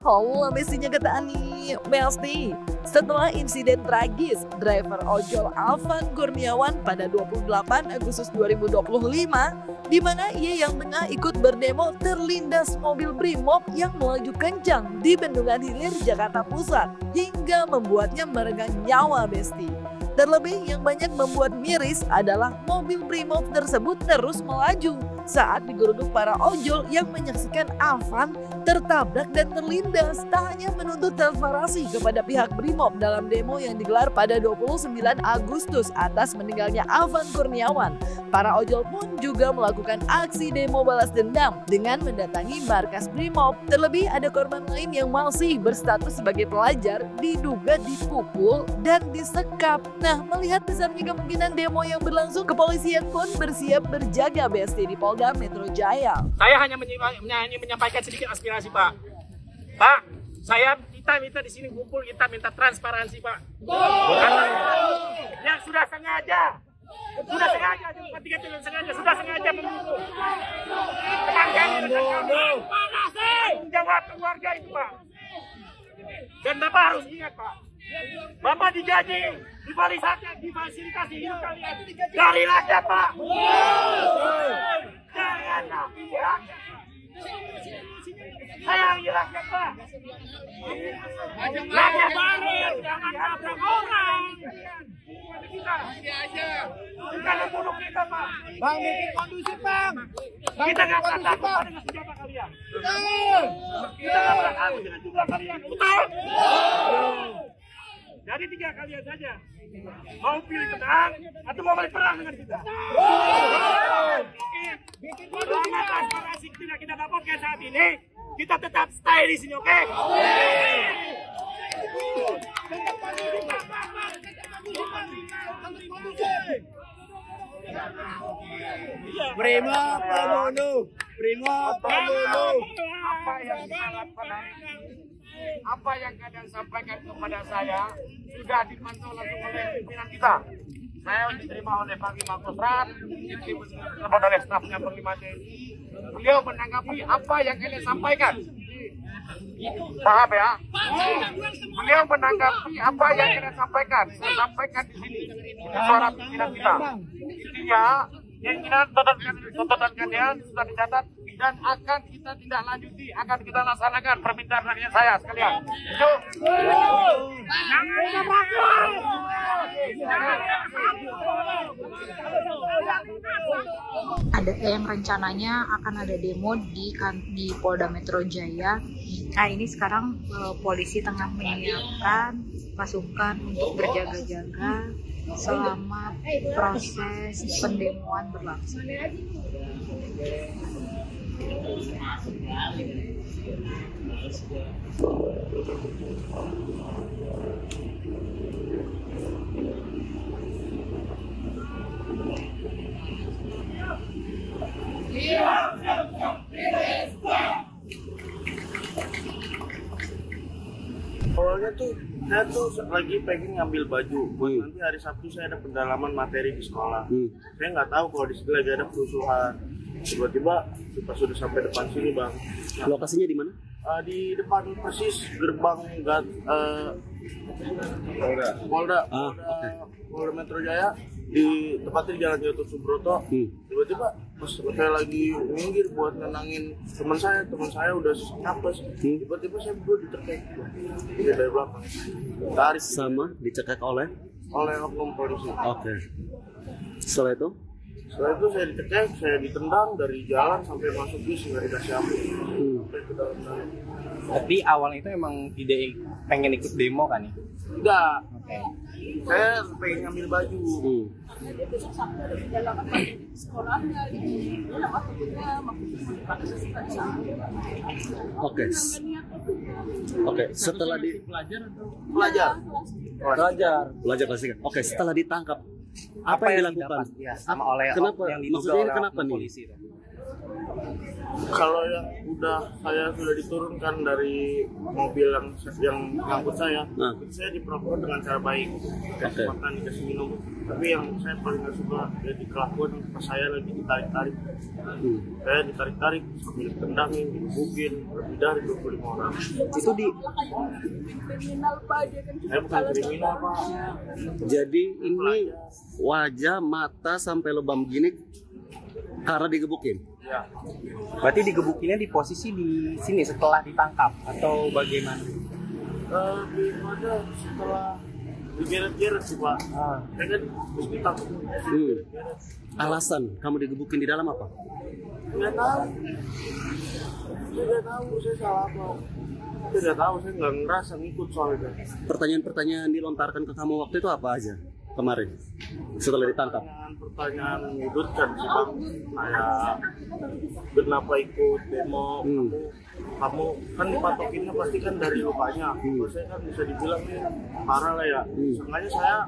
Halo, mestinya kata Ani, Besti. Setelah insiden tragis, driver ojol Alvan Kurniawan pada 28 Agustus 2025, di mana ia yang tengah ikut berdemo terlindas mobil Brimob yang melaju kencang di Bendungan Hilir, Jakarta Pusat, hingga membuatnya meregang nyawa, Besti. Terlebih yang banyak membuat miris adalah mobil Brimob tersebut terus melaju saat digeruduk para ojol yang menyaksikan Alvan tertabrak dan terlindas. Tak hanya menuntut reparasi kepada pihak Brimob dalam demo yang digelar pada 29 Agustus atas meninggalnya Alvan Kurniawan, para ojol pun juga melakukan aksi demo balas dendam dengan mendatangi markas Brimob. Terlebih ada korban lain yang masih berstatus sebagai pelajar diduga dipukul dan disekap. Nah, melihat besarnya kemungkinan demo yang berlangsung, kepolisian pun bersiap berjaga, Besti, di Polda Metro Jaya. Saya hanya menyampaikan sedikit aspirasi, Pak. Pak, kita minta di sini kumpul, kita minta transparansi, Pak. Yang sudah sengaja membunuh. Jawab keluarga itu, Pak. Dan Bapak harus ingat, Pak. Bapak digaji, difasilitasi hidup kalian dari rakyat, Pak. Jangan nabi rakyat. Sayangi rakyat, Pak. Rakyat baru, jangan nabrak orang. Kita membunuh kita, Pak. Bang, bikin kondusif, Bang. Kita nggak pernah takut dengan senjata kalian. Kita nggak pernah takut dengan jumlah kalian. Betul? Jadi 3 kalian saja. Mau pilih tenang atau mau balik perang dengan kita? Selama transparansi tidak kita dapatkan saat ini, kita tetap stay di sini, oke? Brimob pembunuh. Apa yang kalian sampaikan kepada saya sudah dipantau langsung oleh pimpinan kita. Saya diterima oleh Panglima Kostrat, diterima oleh stafnya Panglima TNI. Beliau menanggapi apa yang kalian sampaikan. Paham ya? Beliau menanggapi apa yang kalian sampaikan. Saya sampaikan di sini. Ini suara pimpinan kita. Intinya, keinginan tuntutan kalian sudah dicatat dan akan kita tindak lanjuti, akan kita laksanakan permintaan rakyat saya sekalian. Ada yang rencananya akan ada demo di Polda Metro Jaya. Nah, ini sekarang polisi tengah menyiapkan pasukan untuk berjaga-jaga selama proses pendemoan berlangsung. Awalnya tuh saya tuh lagi pengen ngambil baju buat nanti hari Sabtu saya ada pendalaman materi di sekolah. Saya nggak tahu kalau di situ lagi ada kerusuhan. Tiba-tiba pas sudah sampai depan sini, Bang. Nah, lokasinya di mana? Di depan persis gerbang Polda Metro Jaya, di tepatnya di Jalan Gatot Subroto. Tiba-tiba pas saya lagi minggir buat nenangin teman saya udah napes. Tiba-tiba saya berdua dicekek dari belakang. Tarik Sama dicekek oleh oknum polisi. Oke. Setelah itu saya dicekek, saya ditendang dari jalan sampai masuk bis, nggak dikasih ampun. Sampai ke dalam. Tapi awalnya itu emang tidak pengen ikut demo kan ya? Enggak. Oke. Saya pengen ngambil baju. Oke. Setelah pelajar klasik. Oke, setelah ditangkap apa yang dilakukan? Ya, sama oleh kenapa? yang diduga Maksudnya oleh kenapa nih? polisi. Kalau yang saya sudah diturunkan dari mobil yang ngangkut saya diperlakukan dengan cara baik, dikasih makan, dikasih minum. Tapi yang saya paling nggak suka ya dikelakuan pas saya lagi ditarik-tarik. Saya ditarik-tarik sambil ditendangin, digebukin lebih dari 25 orang. Itu di Saya bukan kriminal, Pak. jadi ini wajah, mata sampai lebam gini karena digebukin. Ya. Berarti digebukinnya di posisi di sini setelah ditangkap atau bagaimana? Daripada setelah digeret-geret sih, Pak. Saya kan terus ditangkap. Alasan kamu digebukin di dalam apa? Nggak tahu. Saya nggak tahu saya salah apa. Saya nggak tahu, saya nggak ngerasa ngikut soalnya. Pertanyaan-pertanyaan dilontarkan ke kamu waktu itu apa aja kemarin setelah ditangkap? Pertanyaan mengudutkan sih, Bang. Kayak kenapa ikut demo? Kamu kan dipatokinnya pasti kan dari lukanya. Saya kan bisa dibilang nih parah lah ya. Sengaja saya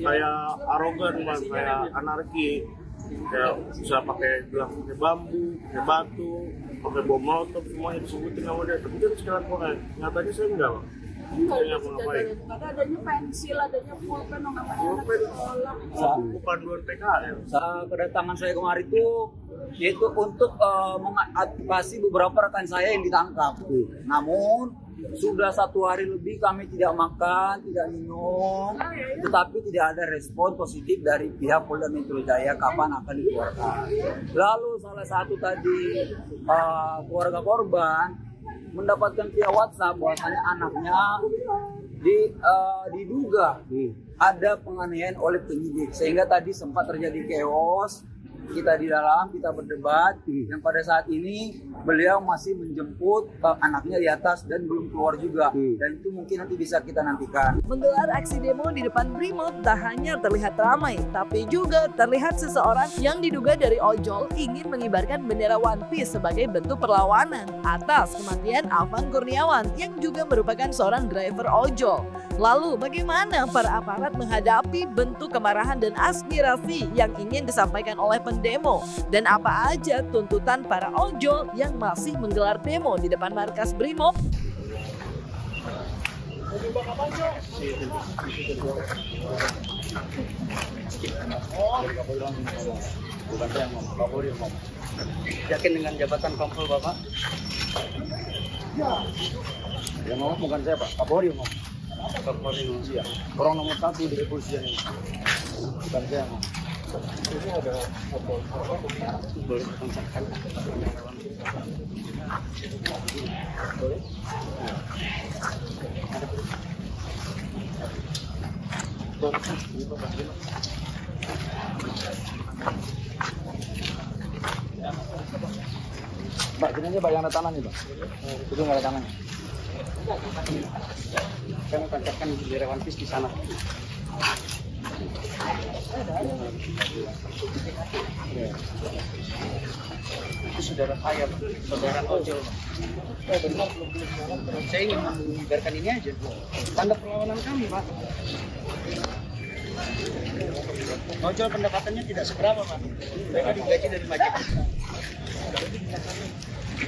kayak arogan, Bang, kayak anarki. Kayak bisa pakai bambu, pakai batu, pakai bom molotov, semuanya disebutin sama dia. Tapi kan sekarang kok nyatanya saya enggak, Bang. Saya ngapain? Adanya pensil, adanya pulpen, bukan luar PKL. Kedatangan saya kemarin itu untuk mengadvokasi beberapa rekan saya yang ditangkap. Namun sudah 1 hari lebih kami tidak makan, tidak minum, tetapi tidak ada respon positif dari pihak Polda Metro Jaya kapan akan dikeluarkan. Lalu salah satu tadi keluarga korban mendapatkan via WhatsApp bahwasanya anaknya diduga ada penganiayaan oleh penyidik, sehingga tadi sempat terjadi chaos. Kita di dalam, kita berdebat, yang pada saat ini beliau masih menjemput anaknya di atas dan belum keluar juga, dan itu mungkin nanti bisa kita nantikan. Menggelar aksi demo di depan Brimob tak hanya terlihat ramai, tapi juga terlihat seseorang yang diduga dari ojol ingin mengibarkan bendera One Piece sebagai bentuk perlawanan atas kematian Alvan Kurniawan yang juga merupakan seorang driver ojol. Lalu bagaimana para aparat menghadapi bentuk kemarahan dan aspirasi yang ingin disampaikan oleh pendemo? Dan apa aja tuntutan para ojol yang masih menggelar demo di depan markas Brimob? Bukan saya ngomong, Pak Polri ngomong. Yakin dengan jabatan Kompol Bapak? Yang ngomong bukan saya, Pak. Pak Polri ngomong. Pak Polri ngomong, iya. Orang nomor 1 di kepolisian ini. Bukan saya ngomong. Ini ada boleh kontakkan. Boleh? Pak, ini aja Pak yang ada tangannya, Pak. Itu nggak ada tangannya. Saya mau tancapkan bendera One Piece di sana. Itu saudara saya, Pak. Saudara ojol, Pak. Benar, belum. Saya ingin mengibarkan ini aja. Tanda perlawanan kami, Pak. Ojol pendapatannya tidak seberapa, Pak. Mereka digaji dari pajak.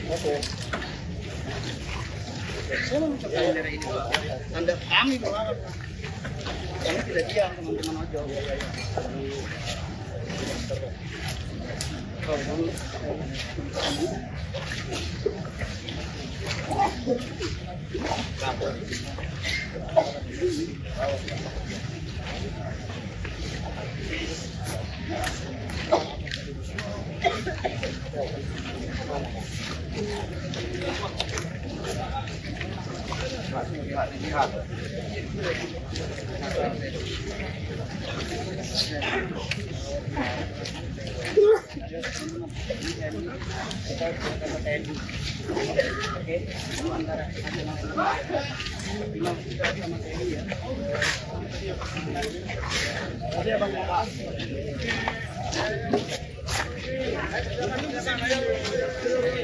Oke. Saya mau mencoba bendera ini, Pak. Tanda kami melawan, Pak. Kami tidak diam, teman-teman ojol.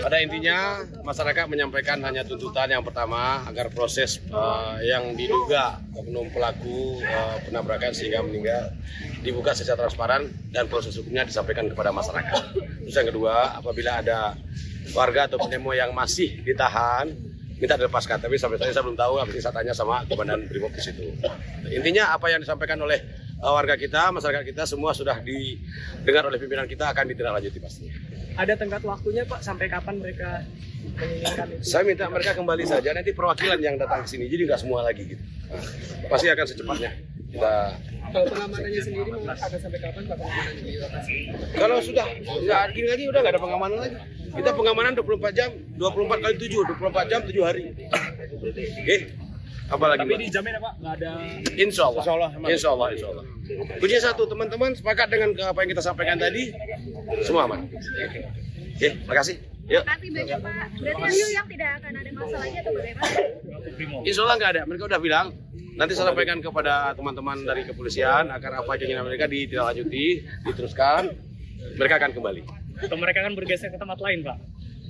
Ada Pada intinya masyarakat menyampaikan hanya tuntutan yang pertama agar proses yang diduga oknum pelaku penabrakan sehingga meninggal dibuka secara transparan dan proses hukumnya disampaikan kepada masyarakat. Terus yang kedua, apabila ada warga atau pendemo yang masih ditahan, minta dilepaskan. Tapi sampai saat ini saya belum tahu, habis ini saya tanya sama Komandan Brimob di situ. Intinya apa yang disampaikan oleh warga kita, masyarakat kita semua sudah didengar oleh pimpinan kita, akan ditindaklanjuti pasti. Ada tenggat waktunya Pak, sampai kapan mereka menginginkan itu? Saya minta mereka kembali saja, nanti perwakilan yang datang ke sini, jadi nggak semua lagi gitu. Nah, pasti akan secepatnya. Kalau pengamanannya sendiri akan sampai kapan Pak pengamanannya di lokasi? Kalau sudah nggak gini lagi, udah nggak ada pengamanan lagi. Kita pengamanan 24 jam, 24 kali 7, 24 jam 7 hari. Oke. Apalagi tapi dijamin apa? Nggak ada. Insya Allah. Kuncinya satu, teman-teman sepakat dengan apa yang kita sampaikan tadi, semua aman. Oke, makasih. Yuk. Terima kasih banyak Pak. Berarti yang tidak akan ada masalah lagi atau bagaimana? Insya Allah nggak ada. Mereka udah bilang. Nanti saya sampaikan kepada teman-teman dari kepolisian agar apa keinginan mereka ditindaklanjuti, diteruskan. Mereka akan kembali. Atau mereka akan bergeser ke tempat lain Pak?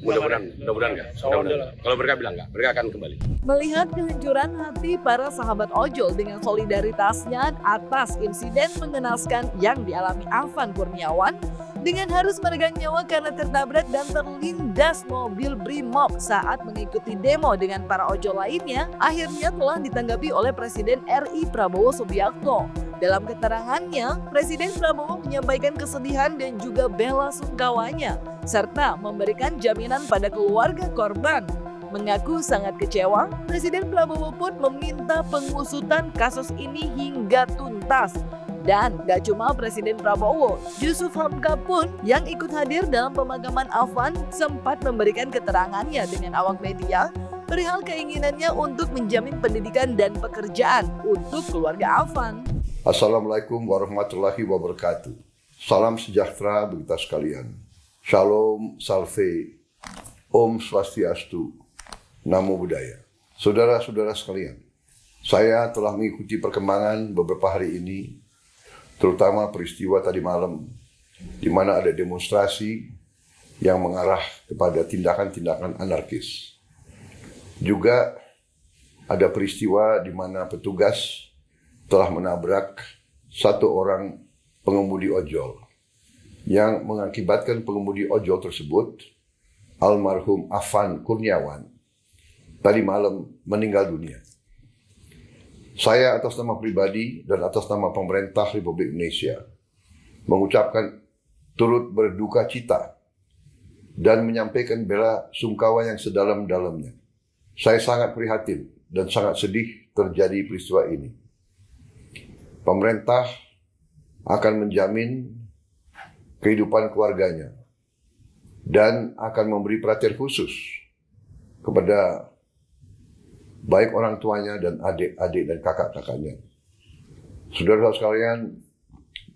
Mudah-mudahan enggak. Kalau mereka bilang enggak, mereka akan kembali. Melihat kehancuran hati para sahabat ojol dengan solidaritasnya atas insiden mengenaskan yang dialami Afan Kurniawan dengan harus meregang nyawa karena tertabrak dan terlindas mobil Brimob saat mengikuti demo dengan para ojol lainnya, akhirnya telah ditanggapi oleh Presiden RI Prabowo Subianto. Dalam keterangannya, Presiden Prabowo menyampaikan kesedihan dan juga bela sungkawanya, serta memberikan jaminan pada keluarga korban. Mengaku sangat kecewa, Presiden Prabowo pun meminta pengusutan kasus ini hingga tuntas. Dan gak cuma Presiden Prabowo, Yusuf Hamka pun yang ikut hadir dalam pemakaman Afan sempat memberikan keterangannya dengan awak media perihal keinginannya untuk menjamin pendidikan dan pekerjaan untuk keluarga Afan. Assalamualaikum warahmatullahi wabarakatuh. Salam sejahtera bagi kita sekalian. Shalom, salve, Om Swastiastu, Namo Buddhaya. Saudara-saudara sekalian, saya telah mengikuti perkembangan beberapa hari ini, terutama peristiwa tadi malam, di mana ada demonstrasi yang mengarah kepada tindakan-tindakan anarkis. Juga ada peristiwa di mana petugas telah menabrak satu orang pengemudi ojol yang mengakibatkan pengemudi ojol tersebut, almarhum Afan Kurniawan, tadi malam meninggal dunia. Saya atas nama pribadi dan atas nama pemerintah Republik Indonesia mengucapkan turut berduka cita dan menyampaikan bela sungkawa yang sedalam-dalamnya. Saya sangat prihatin dan sangat sedih terjadi peristiwa ini. Pemerintah akan menjamin kehidupan keluarganya dan akan memberi perhatian khusus kepada baik orang tuanya dan adik-adik dan kakak-kakaknya. Saudara-saudara sekalian,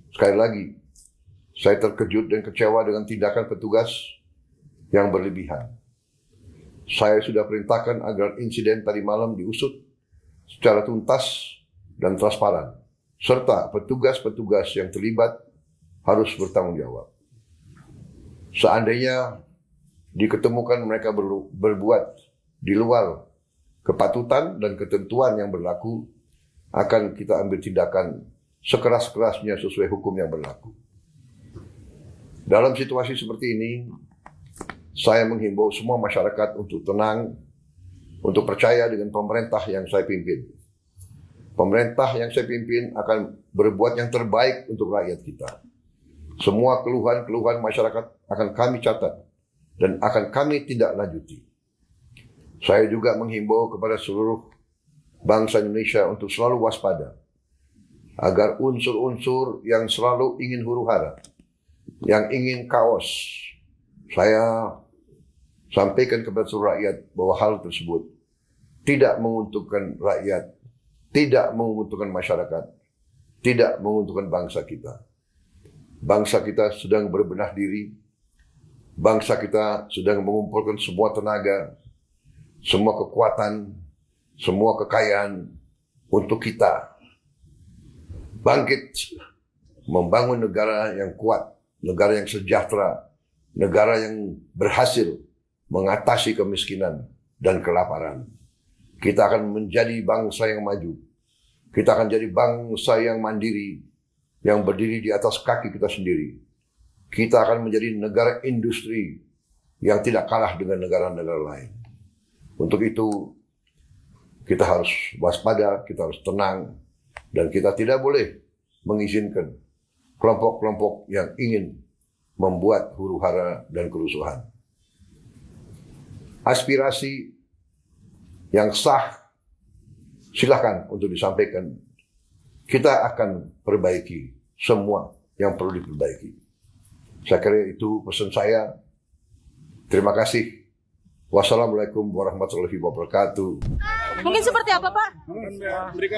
sekali lagi, saya terkejut dan kecewa dengan tindakan petugas yang berlebihan. Saya sudah perintahkan agar insiden tadi malam diusut secara tuntas dan transparan, serta petugas-petugas yang terlibat harus bertanggung jawab. Seandainya diketemukan mereka berbuat di luar kepatutan dan ketentuan yang berlaku, akan kita ambil tindakan sekeras-kerasnya sesuai hukum yang berlaku. Dalam situasi seperti ini, saya menghimbau semua masyarakat untuk tenang, untuk percaya dengan pemerintah yang saya pimpin. Pemerintah yang saya pimpin akan berbuat yang terbaik untuk rakyat kita. Semua keluhan-keluhan masyarakat akan kami catat dan akan kami tindak lanjuti. Saya juga menghimbau kepada seluruh bangsa Indonesia untuk selalu waspada agar unsur-unsur yang selalu ingin huru-hara, yang ingin kaos, saya sampaikan kepada seluruh rakyat bahwa hal tersebut tidak menguntungkan rakyat, tidak menguntungkan masyarakat, tidak menguntungkan bangsa kita. Bangsa kita sedang berbenah diri, bangsa kita sedang mengumpulkan semua tenaga, semua kekuatan, semua kekayaan untuk kita bangkit, membangun negara yang kuat, negara yang sejahtera, negara yang berhasil mengatasi kemiskinan dan kelaparan. Kita akan menjadi bangsa yang maju. Kita akan jadi bangsa yang mandiri, yang berdiri di atas kaki kita sendiri. Kita akan menjadi negara industri yang tidak kalah dengan negara-negara lain. Untuk itu, kita harus waspada, kita harus tenang, dan kita tidak boleh mengizinkan kelompok-kelompok yang ingin membuat huru-hara dan kerusuhan. Aspirasi yang sah silakan untuk disampaikan. Kita akan perbaiki semua yang perlu diperbaiki. Saya kira itu pesan saya. Terima kasih. Wassalamualaikum warahmatullahi wabarakatuh. Mungkin seperti apa, Pak?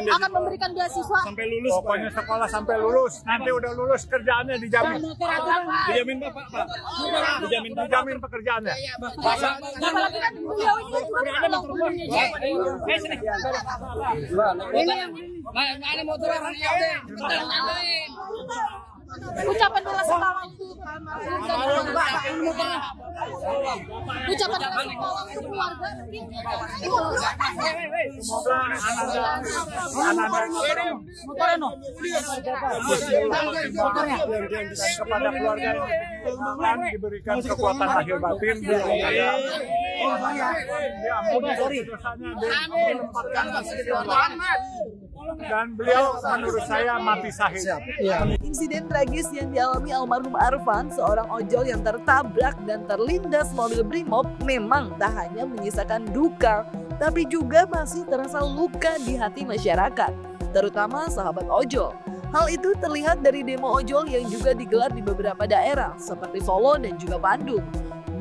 Akan memberikan beasiswa sampai lulus. Pokoknya sekolah sampai lulus. Nanti udah lulus kerjaannya dijamin. Dijamin Bapak, Pak. Dijamin pekerjaannya. Apalagi kan beliau ini kan juga ucapan bela sungkawa untuk ucapan bela sungkawa untuk keluarga. Semoga kepada keluarga yang diberikan kekuatan lahir batin, diampuni dosanya, dan beliau menurut saya mati syahid. Insiden tragis yang dialami almarhum Arfan, seorang ojol yang tertabrak dan terlindas mobil brimob, memang tak hanya menyisakan duka, tapi juga masih terasa luka di hati masyarakat, terutama sahabat ojol. Hal itu terlihat dari demo ojol yang juga digelar di beberapa daerah seperti Solo dan juga Bandung.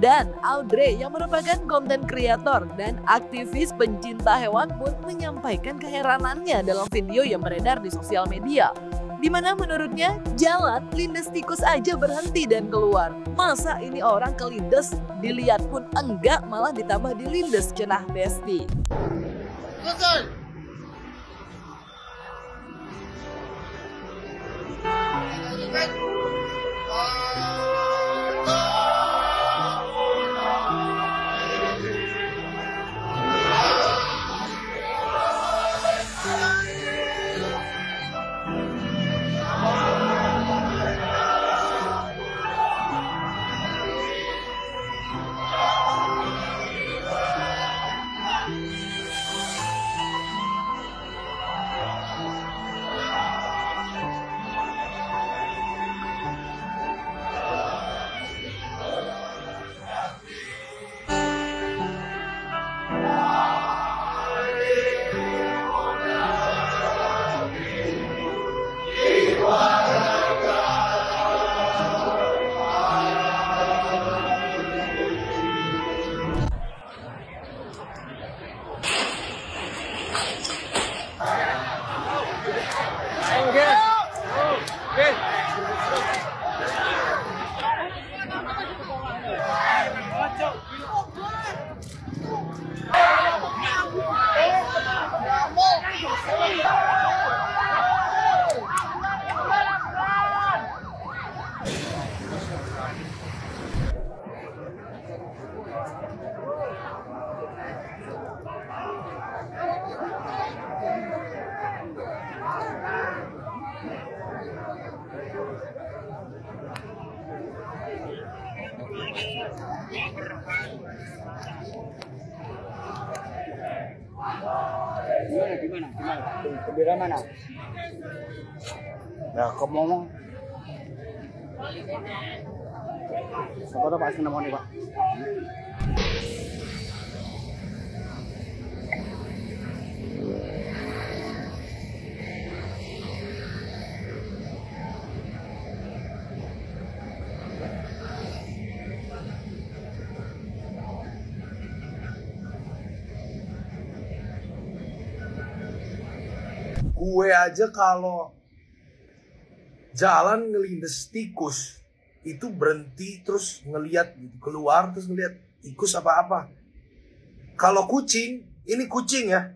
Dan Audrey yang merupakan konten kreator dan aktivis pencinta hewan pun menyampaikan keheranannya dalam video yang beredar di sosial media. Di mana menurutnya jalan lindes tikus aja berhenti dan keluar. Masa ini orang kelindes dilihat pun enggak, malah ditambah dilindes, cenah Besti. Gimana? Bendera mana? Nah, kamu ngomong. Siapa tahu Pak Senam nih, Pak? Gue aja kalau jalan ngelindes tikus itu berhenti terus ngelihat gitu, keluar terus ngelihat tikus apa-apa. Kalau kucing, ini kucing ya,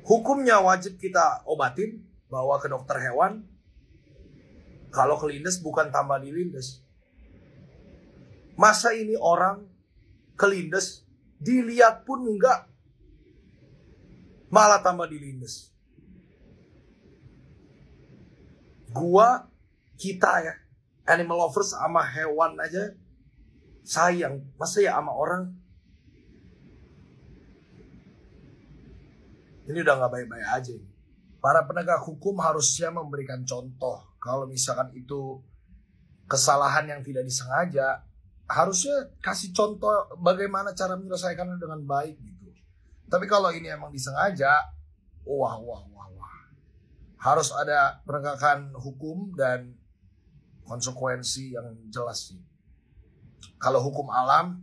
hukumnya wajib kita obatin, bawa ke dokter hewan. Kalau kelindes bukan tambah dilindes. Masa ini orang kelindes, dilihat pun enggak, malah tambah dilindes. Kita ya, animal lovers sama hewan aja sayang, masa ya sama orang? Ini udah nggak baik-baik aja. Para penegak hukum harusnya memberikan contoh. Kalau misalkan itu kesalahan yang tidak disengaja, harusnya kasih contoh bagaimana cara menyelesaikannya dengan baik gitu. Tapi kalau ini emang disengaja, wah. Harus ada penegakan hukum dan konsekuensi yang jelas sih. Kalau hukum alam,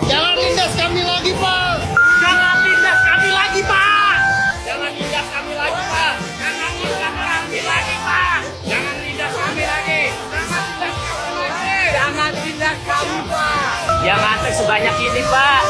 Jangan lindas kami lagi, Pak! Jangan lindas kami lagi, Pak! Jangan lindas kami lagi, Pak! Jangan lindas kami lagi, Pak! Jangan lindas kami lagi! Jangan lindas kami lagi! Jangan lindas kami, Pak! Jangan sebanyak ini, Pak!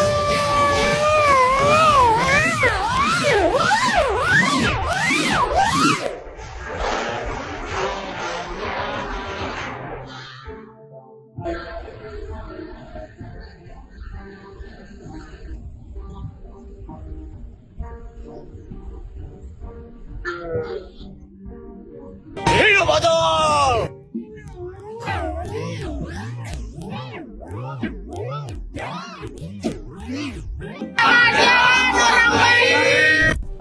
Hidup betul!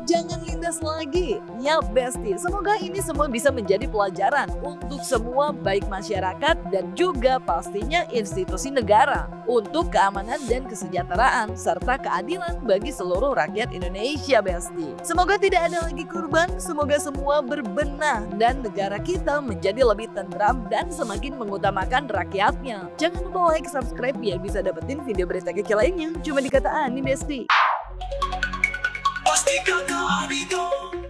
Jangan lindas lagi. Ya Besti, semoga ini semua bisa menjadi pelajaran untuk semua baik masyarakat dan juga pastinya institusi negara untuk keamanan dan kesejahteraan serta keadilan bagi seluruh rakyat Indonesia Besti. Semoga tidak ada lagi korban, semoga semua berbenah dan negara kita menjadi lebih tentram dan semakin mengutamakan rakyatnya. Jangan lupa like, subscribe biar bisa dapetin video berita kecil lainnya cuma di Kata Ani Besti. Pastikan kami dong.